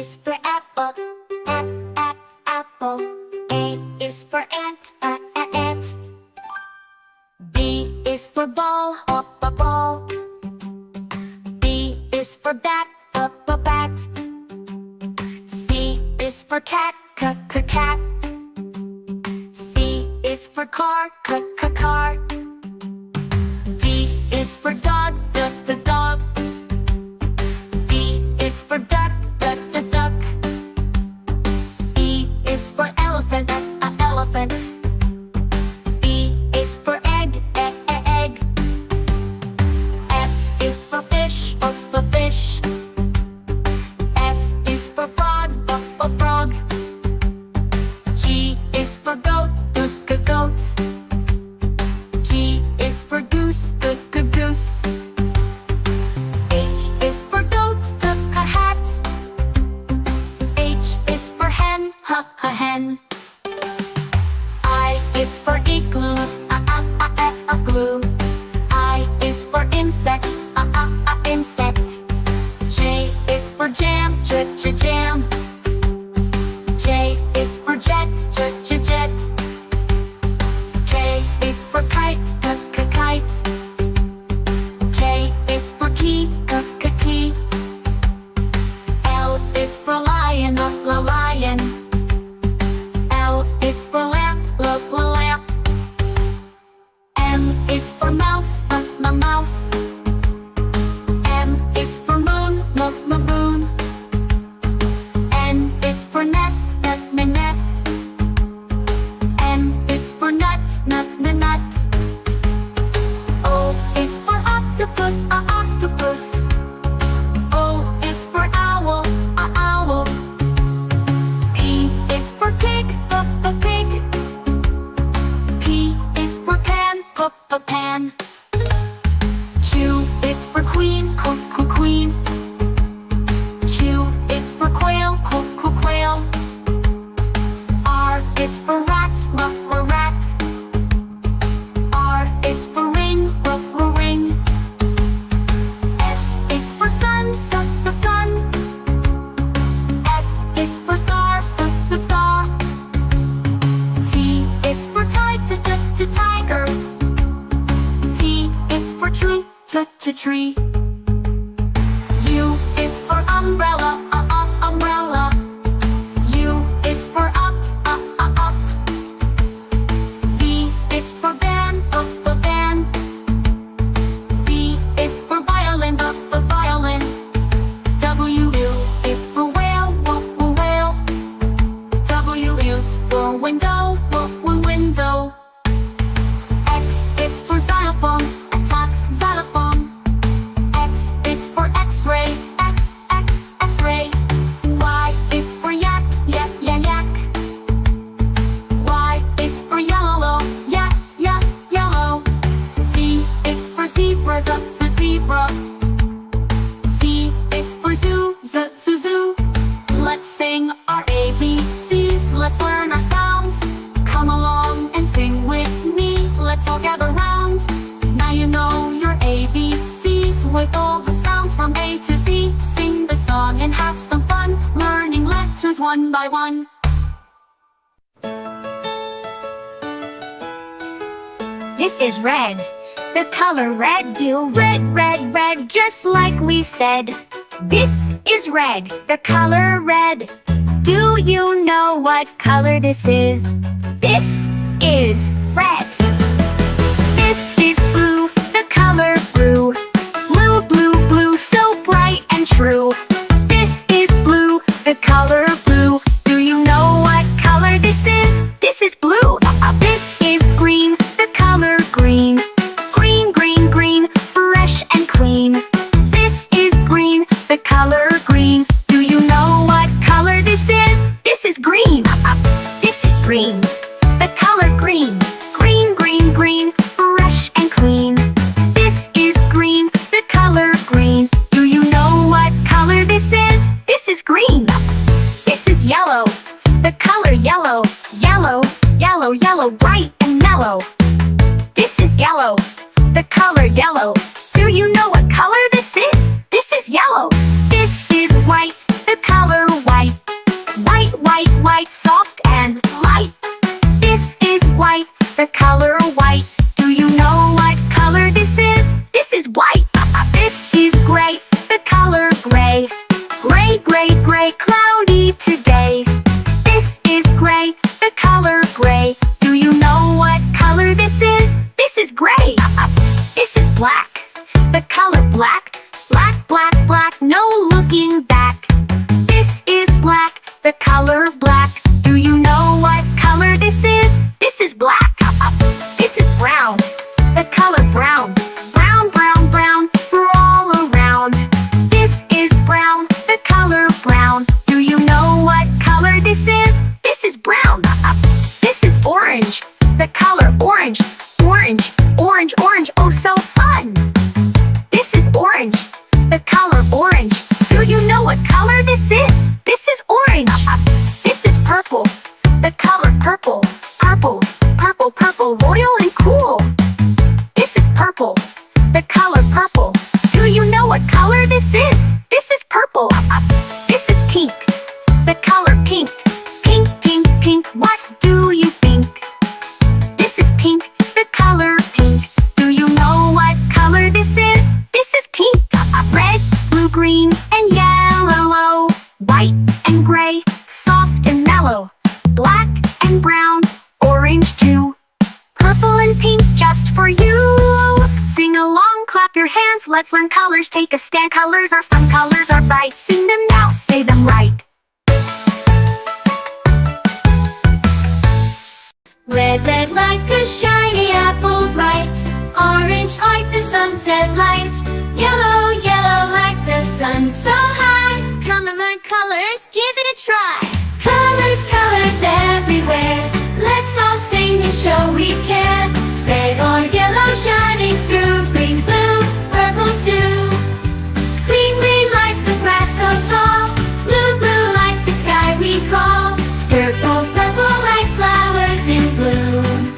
is for apple, apple. A is for ant, ant. B is for ball, ball. B is for bat, bat. C is for cat, cat. C is for car, car. D is for dog, dog. D is for duck, duck. E is for elephant, elephant. E is for egg, egg. F is for fish, fish. F is for frog, frog. G is for goat, goat. G is for goose, goose. H is for goat, hat. H is for hen, hen. I is for igloo, glue. I is for insect, insect. J is for jam, jam. J is for jet, jet. K is for kite, kite. K is for key, key. L is for lion, lion. L is for lamp, lamp. M is for mouse, mouse. M is for moon, moon. N is for nest, nest. N is for nut, nut. O is for octopus, octopus. O is for owl, owl. P is for pig, pig. P is for pan, pan. Q is for queen, queen. Q is for quail, quail. R is for rat, rat. R is for ring, ring. S is for sun, sun. S is for star, star. T is for tiger. T is for tree, tree. U is for umbrella, umbrella. U is for up, up. V is for van, van. V is for violin, violin. W is for whale, whale. W is for window, window. X is for xylophone, xylophone. X is for X-ray, X-ray. Y is for yak, yak. Y is for yellow, yellow. Z is for zebra, zebra. Z is for zoo, zoo. Let's sing our ABCs, let's learn our sounds. Come along and sing with me, let's all gather round. Now you know your ABCs with all the sounds from A to Z. Sing the song and have some fun, learning letters one by one. This is red. The color red, do red, red, red, just like we said. This is red. The color red. Do you know what color this is? This is red. This is blue. The color blue. Blue, blue, blue, so bright and true. This is blue. The color blue. Do you know what color this is? This is blue. This is green. The color green. Green, green, green, fresh and clean. This is green. The color green. Do you know what color this is? This is green. This is green. The color green. Green, green, green, fresh and clean. This is green. The color green. Do you know what color this is? This is green. Gray, gray, gray, cloudy today. This is gray, the color gray. Do you know what color this is? This is gray. This is black, the color black. Black, black, black, no looking back. This is black, the color black. Do you know what color this is? This is black. This is brown, the color brown. Brown, brown, brown, we're all around. This is brown, the color brown. Do you know what color this is? This is brown. This is orange, the color orange. Orange, orange, orange, oh so fun. This is orange, the color orange. Do you know what color this is? This is orange. This is purple, the color purple. Purple, purple, purple, royal and cool. This is purple, the color purple. Do you know what color this is? This is purple. This is pink, the color pink. Pink, pink, pink, what do you think? This is pink, the color pink. Do you know what color this is? This is pink. Red, blue, green, and yellow. White and gray, soft and mellow. Black and brown, orange too. Purple and pink just for you. Sing along, clap your hands, let's learn colors. Take a stand, colors are fun, colors are bright. Sing them now, say them right. Red, red like a shiny apple bright. Orange like the sunset light. Yellow, yellow like the sun so high. Come and learn colors, give it a try. Colors, colors everywhere. Let's all sing and show we can. Red or yellow shining through. Green, blue, purple too. Green, green like the grass so tall. Blue, blue like the sky we call. Purple, purple like flowers in bloom.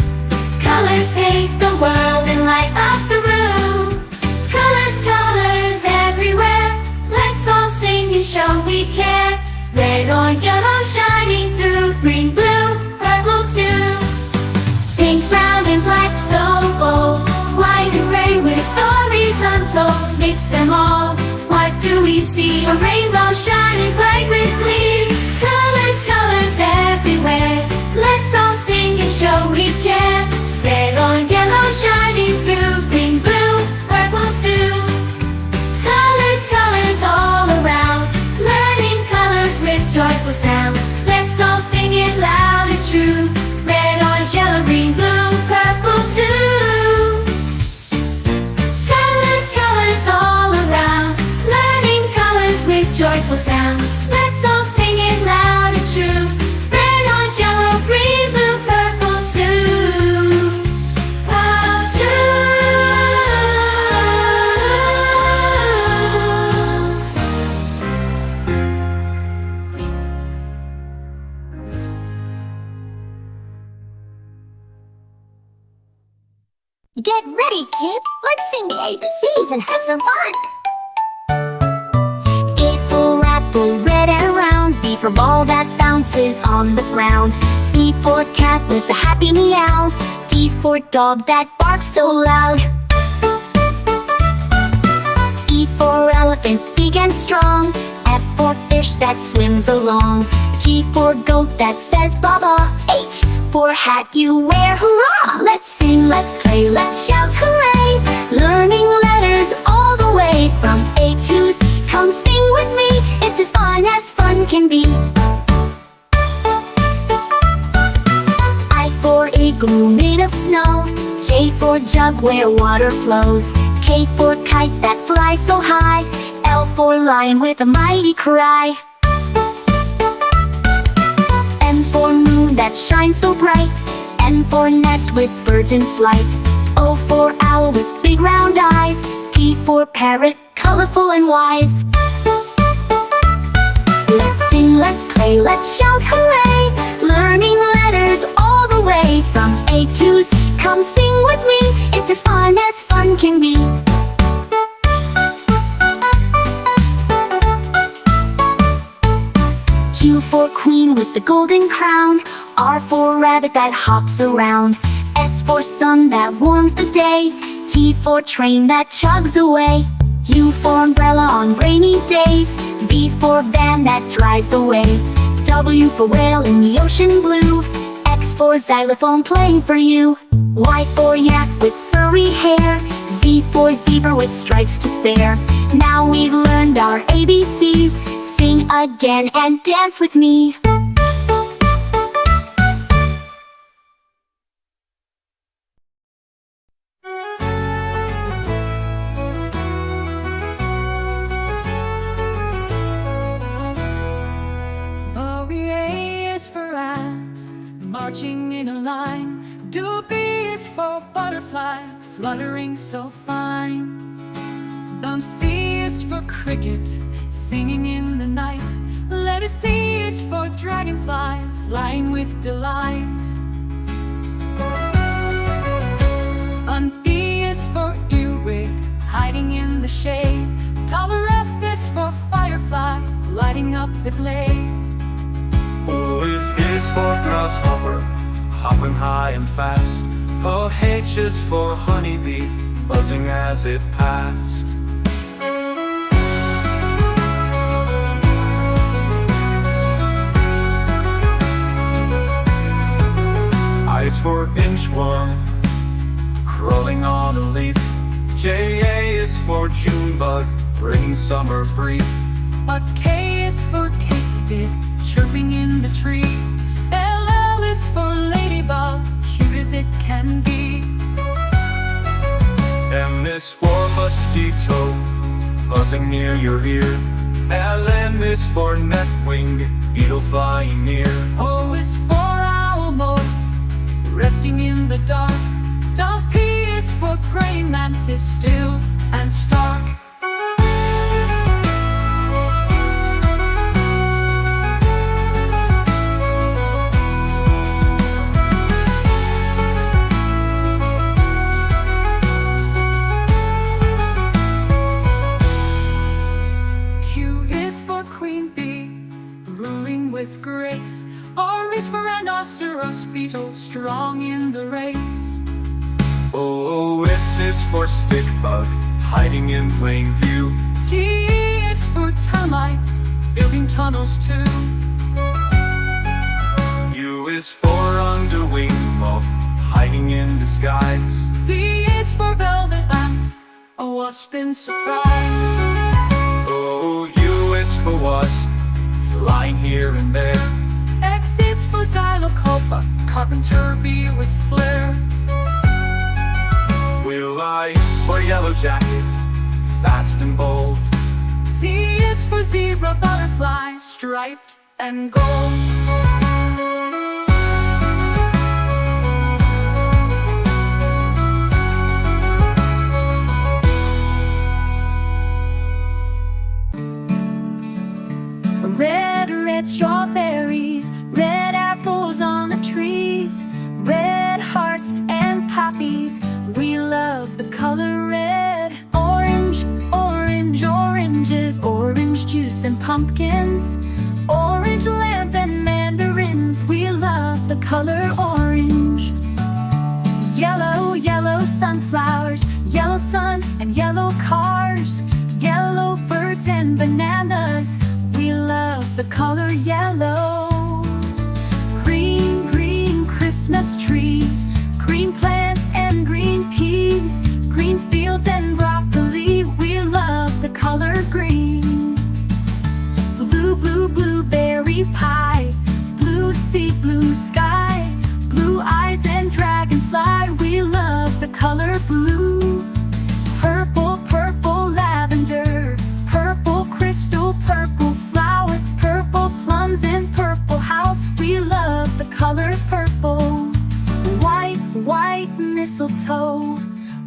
Colors paint the world and light up the room. Colors, colors everywhere. Let's all sing and show we care. Red or yellow shining through. Green, blue, purple too. Pink, brown and black so bold. White and gray with stories untold. Mix them all, what do we see? A rainbow shining bright with glee. Colors, colors everywhere. Let's all sing and show we care. Red or yellow shining through. Green, blue, purple too. Colors, colors all around. Learning colors with joyful sound. Let's all sing it loud and true. Red, orange, yellow, green, blue, purple too. Colors, colors all around. Learning colors with joyful sound. Let's all sing it loud and true. Red, orange, yellow, green, blue, purple too. Purple too. Get ready, kid. Let's sing the ABCs and have some fun. A for apple, red and round. B for ball that bounces on the ground. C for cat with a happy meow. D for dog that barks so loud. E for elephant, big and strong. F for fish that swims along. G for goat that says baba. H for hat you wear, hurrah! Let's sing, let's play, let's shout hooray! Learning letters all the way from A to Z. Come sing with me, it's as fun can be. I for igloo made of snow. J for jug where water flows. K for kite that flies so high. L for lion with a mighty cry. M for moon that shines so bright. N for nest with birds in flight. O for owl with big round eyes. P for parrot, colorful and wise. Let's sing, let's play, let's shout hooray! Learning letters all the way from A to Z. Come sing with me, it's as fun can be. Q for queen with the golden crown. R for rabbit that hops around. S for sun that warms the day. T for train that chugs away. U for umbrella on rainy days. V for van that drives away. W for whale in the ocean blue. X for xylophone playing for you. Y for yak with furry hair. Z for zebra with stripes to spare. Now we've learned our ABCs. Sing again and dance with me. A is for ant, marching in a line. Do B is for butterfly, fluttering so fine. C is for cricket, singing in the night. Letters D is for dragonfly, flying with delight. E is for earwig, hiding in the shade. F is for firefly, lighting up the glade. O is for grasshopper, hopping high and fast. H is for honeybee, buzzing as it passed. I is for inchworm, crawling on a leaf. J is for Junebug, bringing summer brief. K is for katydid, chirping in the tree. L is for ladybug, cute as it can be. M is for mosquito, buzzing near your ear. N is for netwing, beetle flying near. O is for owl moth, resting in the dark. P is for praying mantis, still and stark. Q is for queen bee, ruling with grace. R is for rhinoceros beetle, strong in the race. O is for stick bug, hiding in plain view. T is for termite, building tunnels too. U is for underwing moth, hiding in disguise. V is for velvet ant, a wasp in surprise. U is for wasp, flying here and there. X is for xylocopa, carpenter bee with flair. I for yellow jacket, fast and bold. Z is for zebra butterfly, striped and gold. Red, red strawberries, red apples on the trees, red hearts and poppies. We love the color red. Orange, orange, oranges, orange juice and pumpkins, orange lamp and mandarins. We love the color orange. Yellow, yellow sunflowers, yellow sun and yellow cars, yellow birds and bananas. We love the color yellow. Green, green Christmas tree, green plants and green peas, green fields and broccoli. We love the color green. Blue, blue, blueberry pie, blue sea, blue sky, blue eyes and dragonfly. We love the color blue. Purple, purple lavender, purple crystal, purple flower, purple plums and purple house. We love the color purple. White, white mistletoe,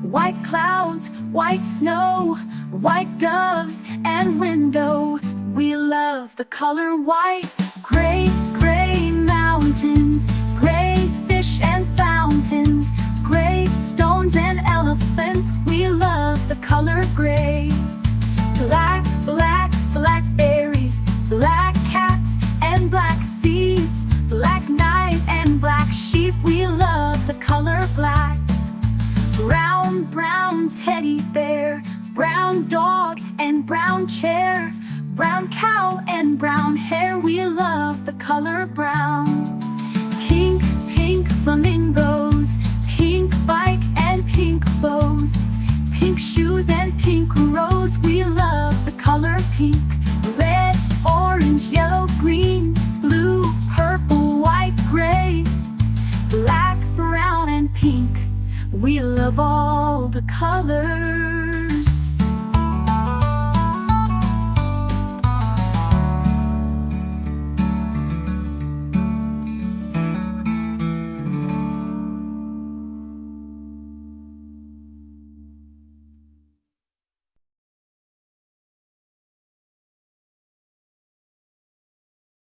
white clouds, white snow, white doves and window. We love the color white. Gray, gray mountains, gray fish and fountains, gray stones and elephants. We love the color gray. Black, black, blackberries, black cats and black seeds, black knight and black sheep. We love the color black. Brown, brown teddy bear, Brown dog and brown chair, brown cow and brown hair. We love the color brown. Pink, pink flamingos, pink bike and pink bows, pink shoes and pink rose. We love the color pink. Red, orange, yellow, green, blue, purple, white, gray, black, brown and pink. We love all the colors.